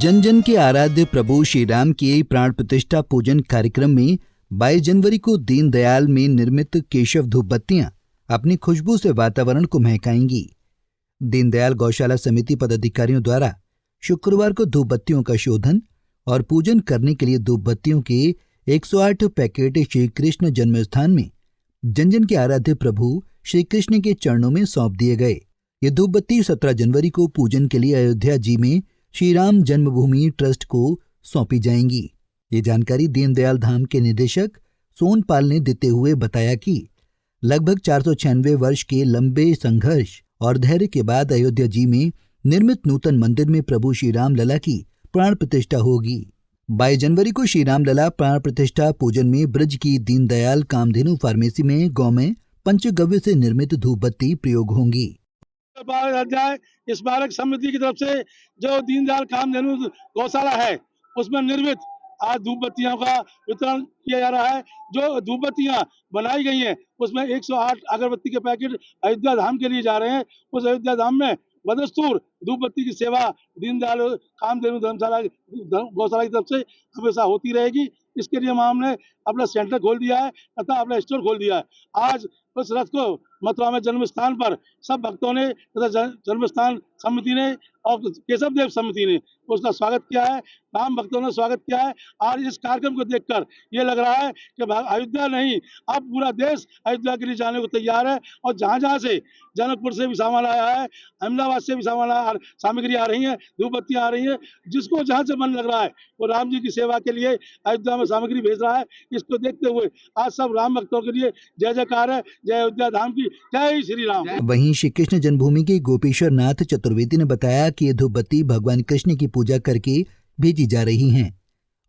जन जन के आराध्य प्रभु श्री राम के प्राण प्रतिष्ठा पूजन कार्यक्रम में 22 जनवरी को दीनदयाल में निर्मित केशव धूप बत्तियां अपनी खुशबू से वातावरण को महकाएंगी। दीनदयाल गौशाला समिति पदाधिकारियों द्वारा शुक्रवार को धूप बत्तियों का शोधन और पूजन करने के लिए धूप बत्तियों के 108 पैकेट श्री कृष्ण जन्मस्थान में जन जन के आराध्य प्रभु श्री कृष्ण के चरणों में सौंप दिए गए। ये धूप बत्ती 17 जनवरी को पूजन के लिए अयोध्या जी में श्री राम जन्मभूमि ट्रस्ट को सौंपी जाएंगी। ये जानकारी दीनदयाल धाम के निदेशक सोनपाल ने देते हुए बताया कि लगभग 496 वर्ष के लंबे संघर्ष और धैर्य के बाद अयोध्या जी में निर्मित नूतन मंदिर में प्रभु श्री राम लला की प्राण प्रतिष्ठा होगी। 22 जनवरी को श्री राम लला प्राण प्रतिष्ठा पूजन में ब्रज की दीनदयाल कामधेनु फार्मेसी में गौमय पंचगव्य से निर्मित धूप बत्ती प्रयोग होंगी। अध्याय स्मारक समिति की तरफ से जो दीनदयाल कामधेनु गौशाला है उसमें निर्मित आज धूप बत्तियों का वितरण किया जा रहा है। जो धूप बत्तियां बनाई गई हैं उसमें 108 अगरबत्ती के पैकेट अयोध्या धाम के लिए जा रहे हैं। उस अयोध्या धाम में बदस्तूर धूप बत्ती की सेवा दीनदयाल कामधेनु धर्मशाला गौशाला की तरफ से हमेशा होती रहेगी। इसके लिए हमने अपना सेंटर खोल दिया है तथा अपना स्टोर खोल दिया है। आज उस रथ को मथुरा में जन्म स्थान पर सब भक्तों ने तथा जन्म स्थान समिति ने और केशव देव समिति ने उसका स्वागत किया है। राम भक्तों ने स्वागत किया है। आज इस कार्यक्रम को देखकर ये लग रहा है कि अयोध्या नहीं अब पूरा देश अयोध्या के लिए जाने को तैयार है। और जहाँ से जनकपुर से भी सामान आया है, अहमदाबाद से भी सामग्री आ रही है, धूप बत्तियां आ रही है। जिसको जहाँ से मन लग रहा है वो राम जी की सेवा के लिए अयोध्या में सामग्री भेज रहा है। इसको देखते हुए आज सब राम भक्तों के लिए जय जयकार है। जय अयोध्या धाम की, जय श्री राम। वहीं श्री कृष्ण जन्मभूमि के गोपेश्वर नाथ चतुर्वेदी ने बताया कि ये धूप बत्ती भगवान कृष्ण की पूजा करके भेजी जा रही हैं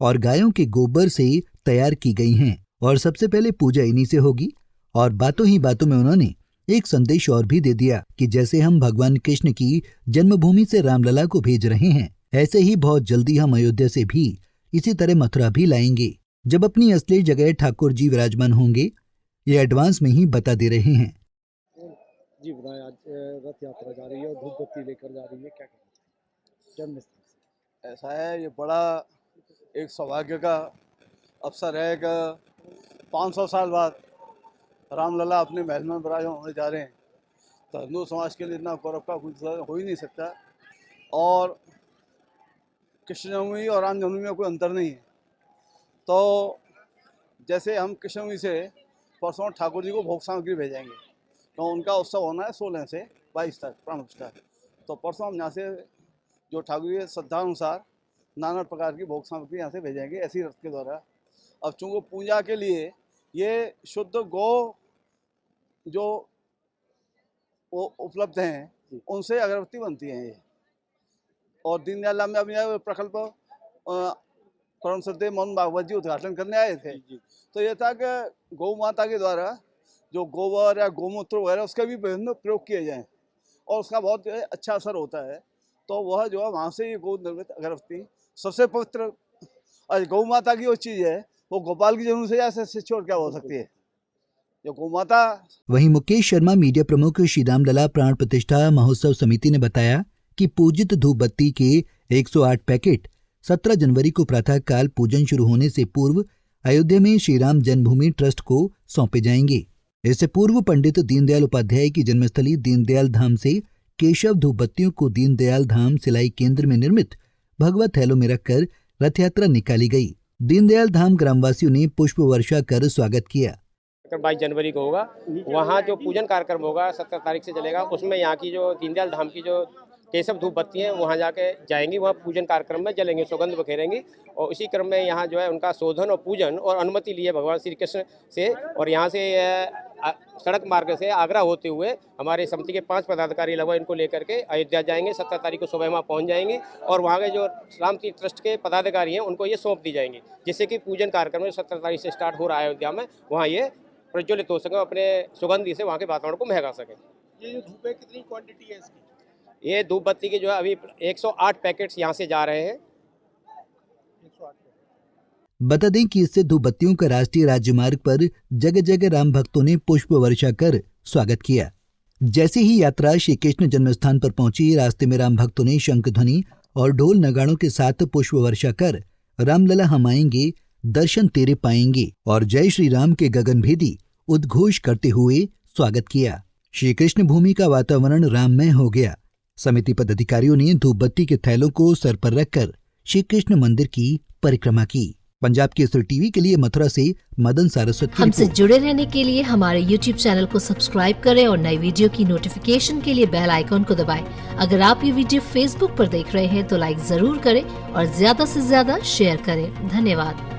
और गायों के गोबर से तैयार की गई हैं और सबसे पहले पूजा इन्हीं से होगी। और बातों ही बातों में उन्होंने एक संदेश और भी दे दिया कि जैसे हम भगवान कृष्ण की जन्मभूमि से रामलला को भेज रहे हैं, ऐसे ही बहुत जल्दी हम अयोध्या से भी इसी तरह मथुरा भी लाएंगे। जब अपनी असली जगह ठाकुर जी विराजमान होंगे, ये एडवांस में ही बता दे रहे हैं। जी बताएं, आज रथ यात्रा जा रही है और धूप बत्ती लेकर जा रही है, क्या कहना है? ऐसा है, ये बड़ा एक सौभाग्य का अवसर है कि 500 साल बाद रामलला अपने महल में विराजमान होने जा रहे हैं। तो हिंदू समाज के लिए इतना गौरव का कुछ हो ही नहीं सकता। और कृष्ण जन्मभूमि और राम जन्मभूमि में कोई अंतर नहीं है। तो जैसे हम कृष्ण जन्मभूमि से परसों ठाकुर जी को भोग सामग्री भेजेंगे, तो उनका उत्सव होना है 16 से 22 तक प्राण प्रतिष्ठा। तो परसों हम यहाँ से जो ठाकुर जी श्रद्धा अनुसार नाना प्रकार की भोग सामग्री यहाँ से भेजेंगे ऐसी रथ के द्वारा। अब चूँकि पूजा के लिए ये शुद्ध गौ जो वो उपलब्ध हैं उनसे अगरबत्ती बनती हैं ये। और दीनदयाल में अभी प्रकल्प परम श्रद्धेय मोहन भागवत जी उद्घाटन करने आए थे। तो ये था कि गौ माता के द्वारा जो गोबर या गोमूत्र वगैरह उसके भी विभिन्न प्रयोग किए जाएं और उसका बहुत अच्छा असर होता है। तो वह जो है वहाँ से ये गौ निर्मित अगरबत्ती सबसे पवित्र और गौ माता की वो चीज़ है, वो गोपाल की जरूर से ऐसे छोड़ क्या हो सकती है जो गौ माता। वहीं मुकेश शर्मा मीडिया प्रमुख श्री राम लला प्राण प्रतिष्ठा महोत्सव समिति ने बताया कि पूजित धूप बत्ती के 108 पैकेट 17 जनवरी को प्रातः काल पूजन शुरू होने से पूर्व अयोध्या में श्री राम जन्मभूमि ट्रस्ट को सौंपे जाएंगे। इससे पूर्व पंडित दीनदयाल उपाध्याय की जन्मस्थली दीनदयाल धाम से केशव धूप बत्तियों को दीनदयाल धाम सिलाई केंद्र में निर्मित भगवत थैलों में रखकर रथ यात्रा निकाली गई। दीनदयाल धाम ग्रामवासियों ने पुष्प वर्षा कर स्वागत किया। 22 जनवरी को होगा, वहाँ जो पूजन कार्यक्रम होगा 17 तारीख से चलेगा। उसमें यहाँ की जो दीनदयाल धाम की जो केशव धूप बत्ती हैं वहाँ जाके जाएंगी, वहाँ पूजन कार्यक्रम में जलेंगे, सुगंध बखेरेंगी। और इसी क्रम में यहाँ जो है उनका शोधन और पूजन और अनुमति लिए भगवान श्री कृष्ण से। और यहाँ से सड़क मार्ग से आगरा होते हुए हमारे समिति के 5 पदाधिकारी लगभग इनको लेकर के अयोध्या जाएंगे। 17 तारीख को सुबह वहाँ पहुँच जाएंगे और वहाँ के जो राम तीर्थ ट्रस्ट के पदाधिकारी हैं उनको ये सौंप दी जाएंगी, जिससे कि पूजन कार्यक्रम 17 तारीख से स्टार्ट हो रहा है अयोध्या में, वहाँ ये प्रज्वलित हो सके, अपने सुगंधी से वहाँ के वातावरण को महका सके। ये जो धूप है कितनी क्वांटिटी है इसकी? ये धूप बत्ती के जो है अभी 108 पैकेट्स यहाँ से जा रहे हैं। 108। बता दें कि इससे धूप बत्तियों का राष्ट्रीय राजमार्ग पर जगह जगह राम भक्तों ने पुष्प वर्षा कर स्वागत किया। जैसे ही यात्रा श्री कृष्ण जन्मस्थान पर पहुंची, रास्ते में राम भक्तों ने शंख ध्वनि और ढोल नगाड़ों के साथ पुष्प वर्षा कर रामलला हम आएंगे, दर्शन तेरे पाएंगे और जय श्री राम के गगनभेदी उद्घोष करते हुए स्वागत किया। श्री कृष्ण भूमि का वातावरण राममय हो गया। समिति पदाधिकारियों ने धूप बत्ती के थैलों को सर पर रखकर श्री कृष्ण मंदिर की परिक्रमा की। पंजाब केसरी टीवी के लिए मथुरा से मदन सारस्वत की हमसे रिपोर्ट। जुड़े रहने के लिए हमारे YouTube चैनल को सब्सक्राइब करें और नई वीडियो की नोटिफिकेशन के लिए बेल आइकॉन को दबाएं। अगर आप ये वीडियो Facebook पर देख रहे हैं तो लाइक जरूर करें और ज्यादा से ज्यादा शेयर करें। धन्यवाद।